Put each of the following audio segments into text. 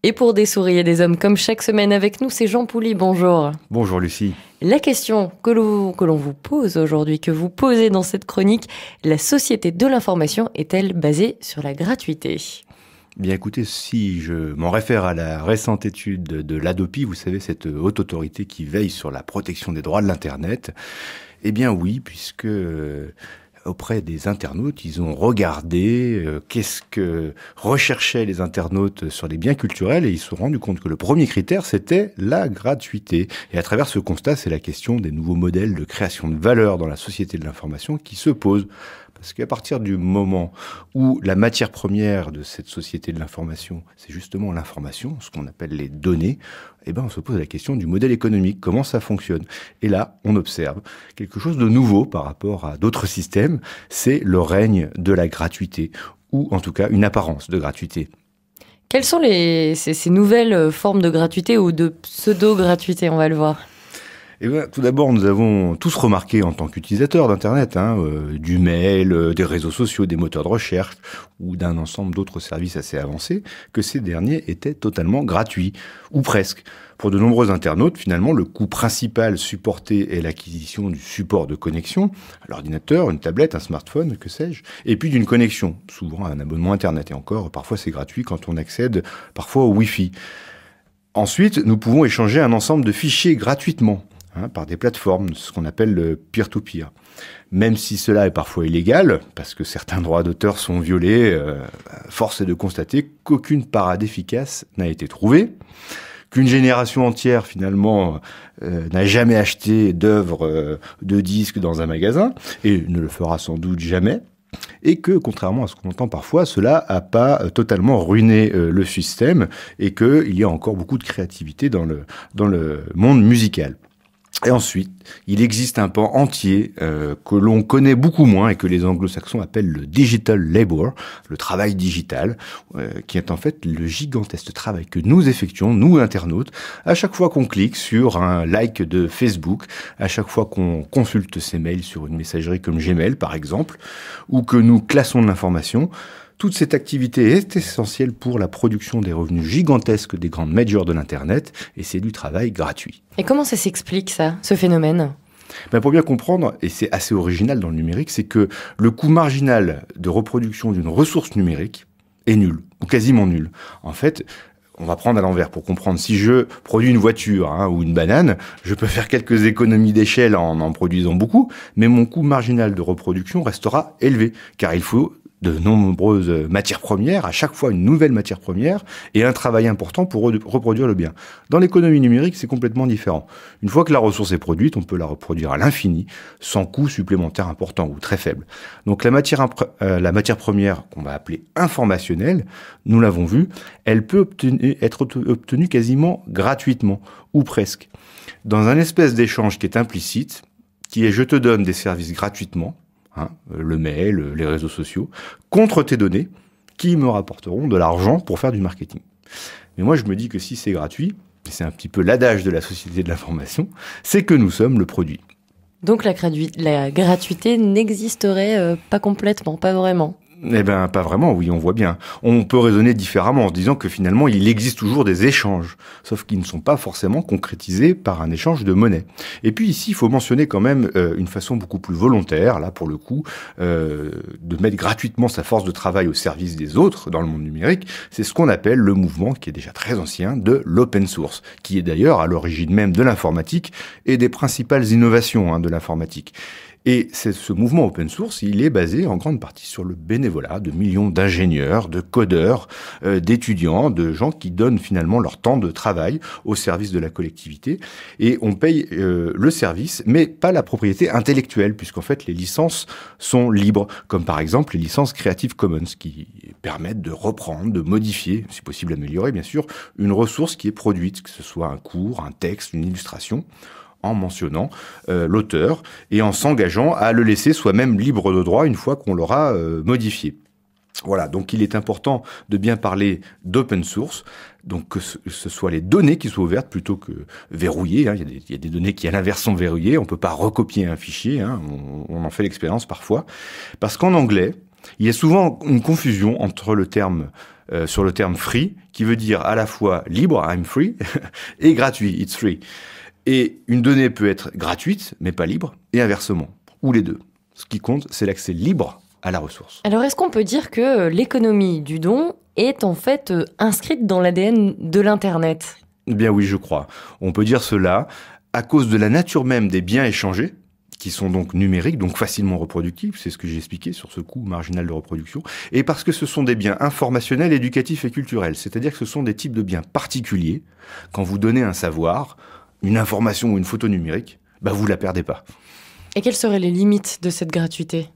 Et pour des souris et des hommes comme chaque semaine avec nous, c'est Jean Pouli, bonjour. Bonjour Lucie. La question que l'on vous pose aujourd'hui, que vous posez dans cette chronique, la société de l'information est-elle basée sur la gratuité ? Bien écoutez, si je m'en réfère à la récente étude de l'ADOPI, vous savez, cette haute autorité qui veille sur la protection des droits de l'Internet, eh bien oui, puisque auprès des internautes, ils ont regardé qu'est-ce que recherchaient les internautes sur les biens culturels et ils se sont rendus compte que le premier critère, c'était la gratuité. Et à travers ce constat, c'est la question des nouveaux modèles de création de valeur dans la société de l'information qui se pose. Parce qu'à partir du moment où la matière première de cette société de l'information, c'est justement l'information, ce qu'on appelle les données, eh ben on se pose la question du modèle économique, comment ça fonctionne. Et là, on observe quelque chose de nouveau par rapport à d'autres systèmes, c'est le règne de la gratuité, ou en tout cas une apparence de gratuité. Quelles sont ces nouvelles formes de gratuité ou de pseudo-gratuité, on va le voir ? Et bien, tout d'abord, nous avons tous remarqué en tant qu'utilisateurs d'Internet, du mail, des réseaux sociaux, des moteurs de recherche ou d'un ensemble d'autres services assez avancés, que ces derniers étaient totalement gratuits, ou presque. Pour de nombreux internautes, finalement, le coût principal supporté est l'acquisition du support de connexion, l'ordinateur, une tablette, un smartphone, que sais-je, et puis d'une connexion, souvent un abonnement Internet. Et encore, parfois c'est gratuit quand on accède parfois au Wi-Fi. Ensuite, nous pouvons échanger un ensemble de fichiers gratuitement, par des plateformes, ce qu'on appelle le peer-to-peer. Même si cela est parfois illégal, parce que certains droits d'auteur sont violés, force est de constater qu'aucune parade efficace n'a été trouvée, qu'une génération entière, finalement, n'a jamais acheté d'œuvres de disques dans un magasin, et ne le fera sans doute jamais, et que, contrairement à ce qu'on entend parfois, cela n'a pas totalement ruiné le système, et qu'il y a encore beaucoup de créativité dans le monde musical. Et ensuite, il existe un pan entier que l'on connaît beaucoup moins et que les anglo-saxons appellent le digital labor, le travail digital, qui est en fait le gigantesque travail que nous effectuons, nous internautes, à chaque fois qu'on clique sur un like de Facebook, à chaque fois qu'on consulte ses mails sur une messagerie comme Gmail par exemple, ou que nous classons de l'information. Toute cette activité est essentielle pour la production des revenus gigantesques des grandes majors de l'Internet, et c'est du travail gratuit. Et comment ça s'explique, ça, ce phénomène ? Pour bien comprendre, et c'est assez original dans le numérique, c'est que le coût marginal de reproduction d'une ressource numérique est nul, ou quasiment nul. En fait, on va prendre à l'envers pour comprendre. Si je produis une voiture ou une banane, je peux faire quelques économies d'échelle en produisant beaucoup, mais mon coût marginal de reproduction restera élevé, car il faut de nombreuses matières premières, à chaque fois une nouvelle matière première, et un travail important pour reproduire le bien. Dans l'économie numérique, c'est complètement différent. Une fois que la ressource est produite, on peut la reproduire à l'infini, sans coût supplémentaire important ou très faible. Donc la matière première, qu'on va appeler informationnelle, nous l'avons vu, elle peut être obtenue quasiment gratuitement, ou presque. Dans un espèce d'échange qui est implicite, qui est je te donne des services gratuitement, le mail, les réseaux sociaux, contre tes données, qui me rapporteront de l'argent pour faire du marketing. Mais moi, je me dis que si c'est gratuit, et c'est un petit peu l'adage de la société de l'information, c'est que nous sommes le produit. Donc la gratuité n'existerait pas complètement, pas vraiment ? Eh ben, pas vraiment, oui, on voit bien. On peut raisonner différemment en se disant que finalement, il existe toujours des échanges, sauf qu'ils ne sont pas forcément concrétisés par un échange de monnaie. Et puis ici, il faut mentionner quand même une façon beaucoup plus volontaire, là pour le coup, de mettre gratuitement sa force de travail au service des autres dans le monde numérique. C'est ce qu'on appelle le mouvement, qui est déjà très ancien, de l'open source, qui est d'ailleurs à l'origine même de l'informatique et des principales innovations de l'informatique. Et ce mouvement open source, il est basé en grande partie sur le bénévolat de millions d'ingénieurs, de codeurs, d'étudiants, de gens qui donnent finalement leur temps de travail au service de la collectivité. Et on paye le service, mais pas la propriété intellectuelle, puisqu'en fait les licences sont libres, comme par exemple les licences Creative Commons, qui permettent de reprendre, de modifier, si possible améliorer bien sûr, une ressource qui est produite, que ce soit un cours, un texte, une illustration, en mentionnant l'auteur et en s'engageant à le laisser soi-même libre de droit une fois qu'on l'aura modifié. Voilà, donc il est important de bien parler d'open source, donc que ce soit les données qui soient ouvertes plutôt que verrouillées. Il y a des données qui à l'inverse sont verrouillées, on peut pas recopier un fichier, on en fait l'expérience parfois, parce qu'en anglais, il y a souvent une confusion entre le terme sur le terme free, qui veut dire à la fois libre, I'm free, et gratuit, it's free. Et une donnée peut être gratuite, mais pas libre, et inversement, ou les deux. Ce qui compte, c'est l'accès libre à la ressource. Alors, est-ce qu'on peut dire que l'économie du don est en fait inscrite dans l'ADN de l'Internet ? Eh bien oui, je crois. On peut dire cela à cause de la nature même des biens échangés, qui sont donc numériques, donc facilement reproductibles, c'est ce que j'ai expliqué sur ce coût marginal de reproduction, et parce que ce sont des biens informationnels, éducatifs et culturels, c'est-à-dire que ce sont des types de biens particuliers. Quand vous donnez un savoir, une information ou une photo numérique, vous la perdez pas. Et quelles seraient les limites de cette gratuité ?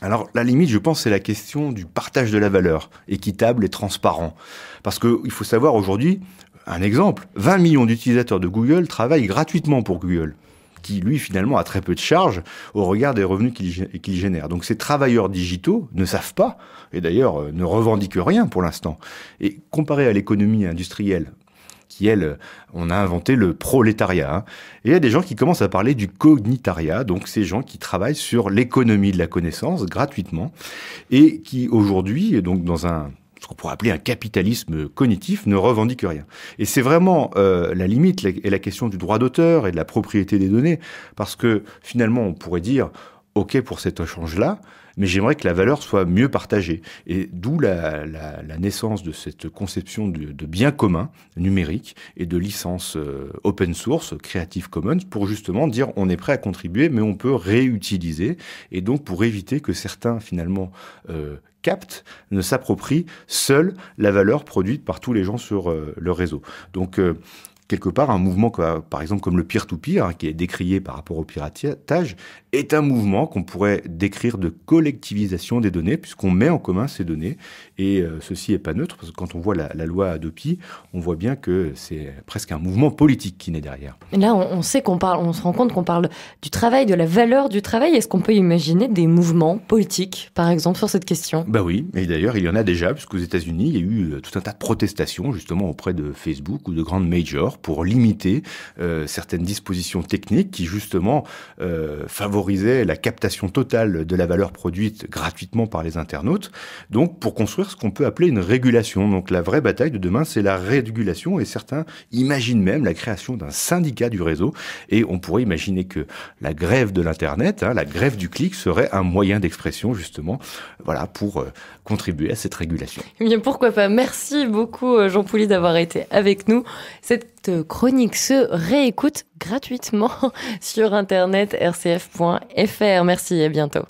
Alors, la limite, je pense, c'est la question du partage de la valeur, équitable et transparent. Parce qu'il faut savoir aujourd'hui, un exemple, 20 millions d'utilisateurs de Google travaillent gratuitement pour Google, qui, lui, finalement, a très peu de charges au regard des revenus qu'il génère. Donc, ces travailleurs digitaux ne savent pas, et d'ailleurs ne revendiquent rien pour l'instant. Et comparé à l'économie industrielle, qui, elle, on a inventé le prolétariat. Et il y a des gens qui commencent à parler du cognitariat, donc ces gens qui travaillent sur l'économie de la connaissance gratuitement, et qui, aujourd'hui, donc dans ce qu'on pourrait appeler un capitalisme cognitif, ne revendiquent rien. Et c'est vraiment la limite et la question du droit d'auteur et de la propriété des données, parce que finalement, on pourrait dire, OK pour cet échange-là, mais j'aimerais que la valeur soit mieux partagée. Et d'où la naissance de cette conception de bien commun numérique et de licence open source, Creative Commons, pour justement dire on est prêt à contribuer, mais on peut réutiliser. Et donc pour éviter que certains, finalement, captent, ne s'approprient seuls la valeur produite par tous les gens sur le réseau. Donc, quelque part, un mouvement, par exemple, comme le peer-to-peer, qui est décrié par rapport au piratage, est un mouvement qu'on pourrait décrire de collectivisation des données, puisqu'on met en commun ces données. Et ceci n'est pas neutre, parce que quand on voit la loi Hadopi, on voit bien que c'est presque un mouvement politique qui naît derrière. Et là, on sait on se rend compte qu'on parle du travail, de la valeur du travail. Est-ce qu'on peut imaginer des mouvements politiques, par exemple, sur cette question ? Oui, et d'ailleurs, il y en a déjà, puisqu'aux États-Unis, il y a eu tout un tas de protestations, justement, auprès de Facebook ou de grandes majors, pour limiter certaines dispositions techniques qui, justement, favorisaient la captation totale de la valeur produite gratuitement par les internautes, donc pour construire ce qu'on peut appeler une régulation. Donc la vraie bataille de demain, c'est la régulation, et certains imaginent même la création d'un syndicat du réseau, et on pourrait imaginer que la grève de l'Internet, la grève du clic, serait un moyen d'expression, justement, pour contribuer à cette régulation. Eh bien, pourquoi pas. Merci beaucoup, Jean Pouly, d'avoir été avec nous. Cette chronique se réécoute gratuitement sur internet rcf.fr. Merci et à bientôt.